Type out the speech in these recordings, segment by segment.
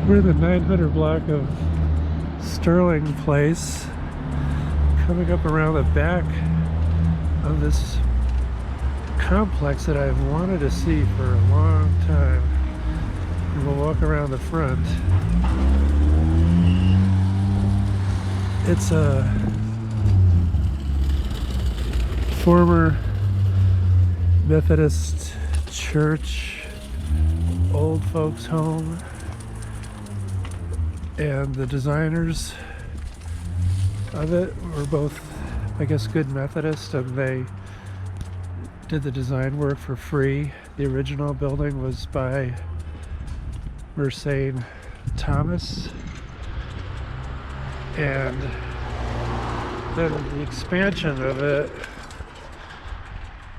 We're in the 900 block of Sterling Place, coming up around the back of this complex that I've wanted to see for a long time. And we'll walk around the front. It's a former Methodist church, old folks home, and the designers of it were both, I guess, good Methodists, and they did the design work for free. The original building was by Mercein Thomas, and then the expansion of it,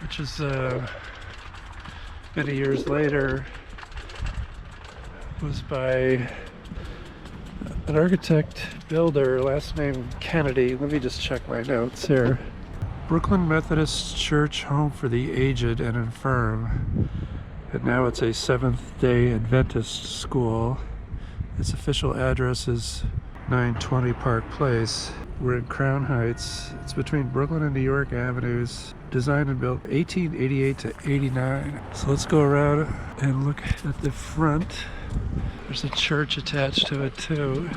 which is many years later, was by an architect builder, last name Kennedy. Let me just check my notes here. Brooklyn Methodist Church Home for the Aged and Infirm, and now it's a Seventh-day Adventist school. Its official address is 920 Park Place. We're in Crown Heights. It's between Brooklyn and New York Avenues. Designed and built 1888 to 89. So let's go around and look at the front. There's a church attached to it too.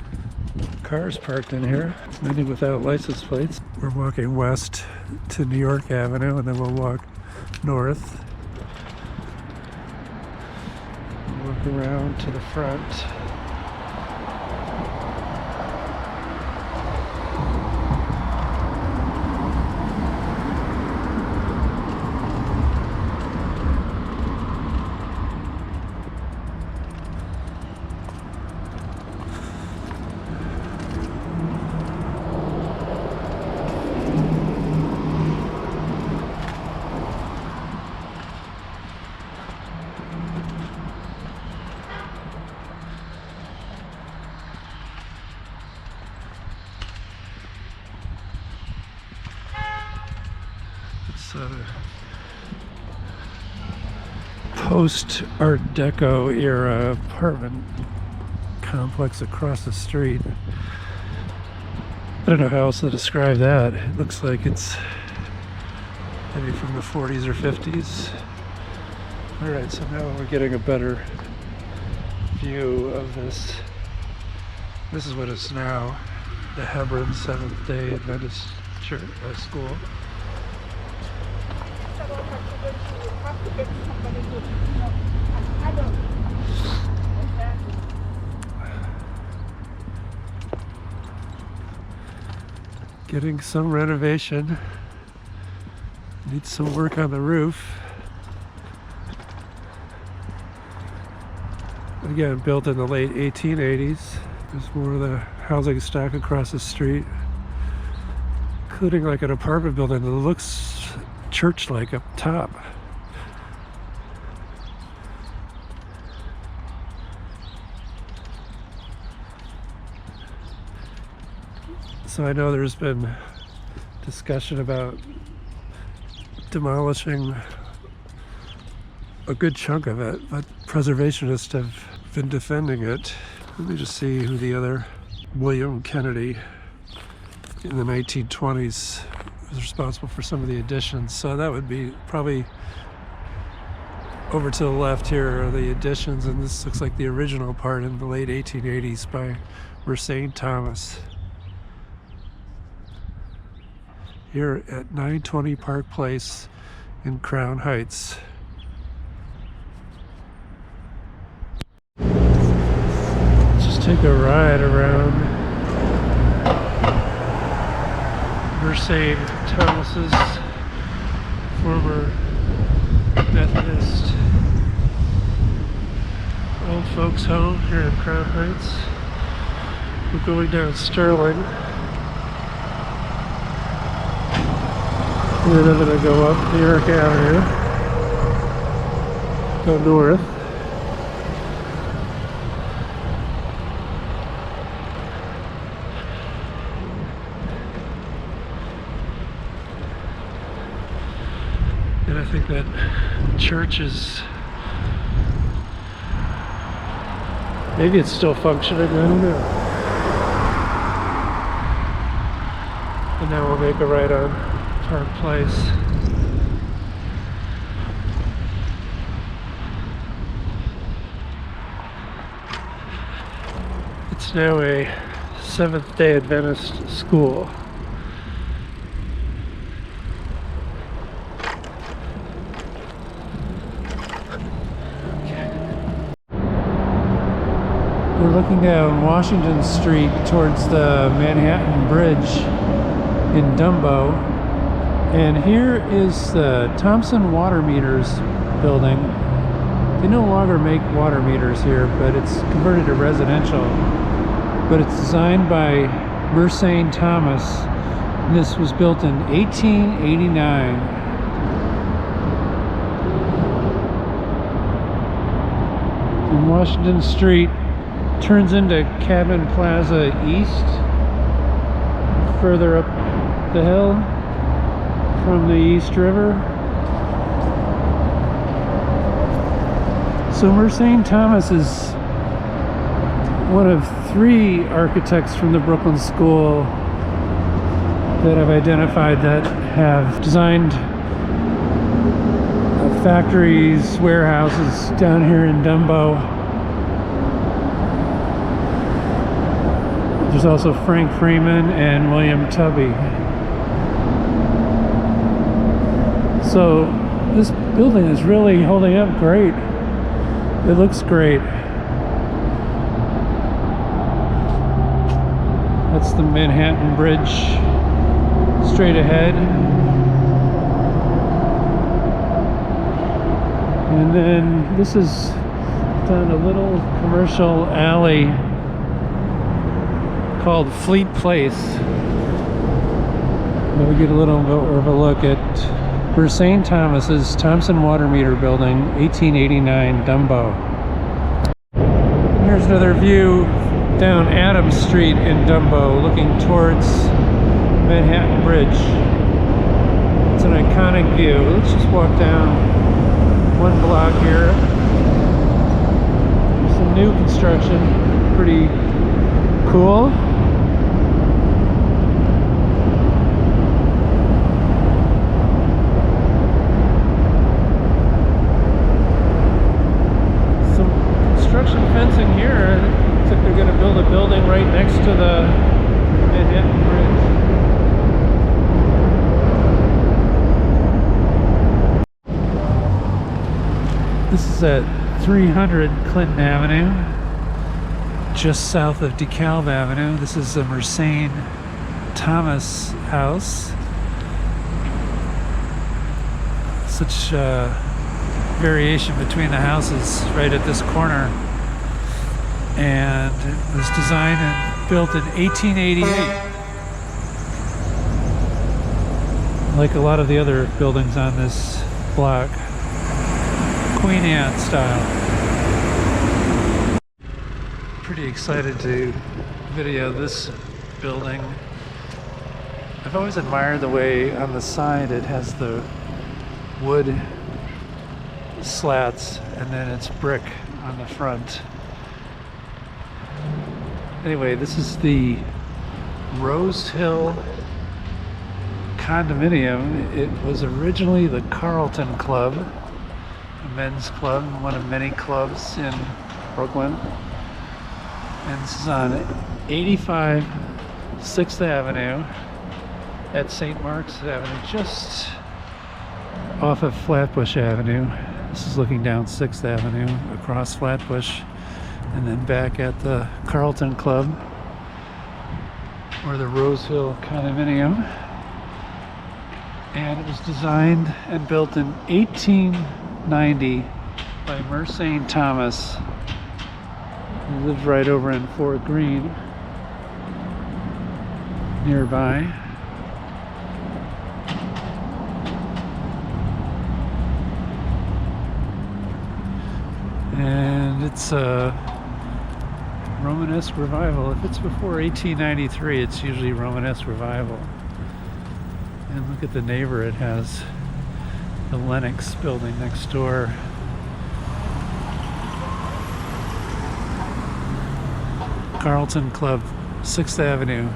Cars parked in here, many without license plates. We're walking west to New York Avenue, and then we'll walk north. Walk around to the front. Post-Art Deco era apartment complex across the street. I don't know how else to describe that. It looks like it's maybe from the 40s or 50s. Alright, so now we're getting a better view of this. This is what it's now, the Hebron Seventh-day Adventist Church School. Getting some renovation. Needs some work on the roof. Again, built in the late 1880s. There's more of the housing stock across the street, including like an apartment building that looks church-like up top. So I know there's been discussion about demolishing a good chunk of it, but preservationists have been defending it. Let me just see who the other William Kennedy in the 1920s was responsible for some of the additions. So that would be probably over to the left here are the additions, and this looks like the original part in the late 1880s by Mercein Thomas. Here at 920 Park Place in Crown Heights. Let's just take a ride around Mercein Thomas's former Methodist old folks home here in Crown Heights. We're going down Sterling. And then I'm going to go up New York Avenue, go north. And I think that church is Maybe it's still functioning, I don't know. And now we'll make a right on Park Place. It's now a Seventh-day Adventist school. We're looking down Washington Street towards the Manhattan Bridge in Dumbo, and here is the Thomson Water Meters building. They no longer make water meters here, but it's converted to residential. But it's designed by Mercein Thomas, and this was built in 1889. And Washington Street turns into Cabin Plaza East, further up the hill from the East River. So Mercein Thomas is one of 3 architects from the Brooklyn School that I've identified that have designed factories, warehouses down here in Dumbo. There's also Frank Freeman and William Tubby. So this building is really holding up great. It looks great. That's the Manhattan Bridge straight ahead. And then this is down a little commercial alley called Fleet Place. We'll get a little more of a look at Mercein Thomas's Thomson Water Meter Building, 1889 Dumbo. Here's another view down Adams Street in Dumbo, looking towards Manhattan Bridge. It's an iconic view. Let's just walk down one block here. Some new construction, pretty cool. Construction fencing here. Looks like they're going to build a building right next to the Manhattan Bridge. This is at 300 Clinton Avenue, just south of DeKalb Avenue. This is the Mercein Thomas house. Such variation between the houses right at this corner, and it was designed and built in 1888, like a lot of the other buildings on this block. Queen Anne style. Pretty excited to video this building. I've always admired the way on the side it has the wood slats and then it's brick on the front. Anyway, this is the Rose Hill Condominium. It was originally the Carlton Club, a men's club, one of many clubs in Brooklyn. And this is on 85 6th Avenue at St. Mark's Avenue, just off of Flatbush Avenue. This is looking down 6th Avenue across Flatbush and then back at the Carlton Club or the Rose Hill Condominium. And it was designed and built in 1890 by Mercein Thomas. He lived right over in Fort Greene nearby. And it's a Romanesque revival. If it's before 1893, it's usually Romanesque revival. And look at the neighbor it has, the Lenox building next door. Ritz-Carlton Club, 6th Avenue,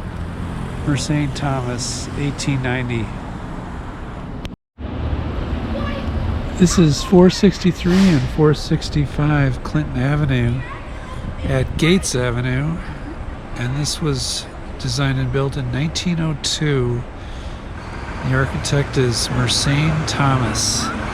Mercein, Thomas, 1890. This is 463 and 465 Clinton Avenue at Gates Avenue, and this was designed and built in 1902. The architect is Mercein Thomas.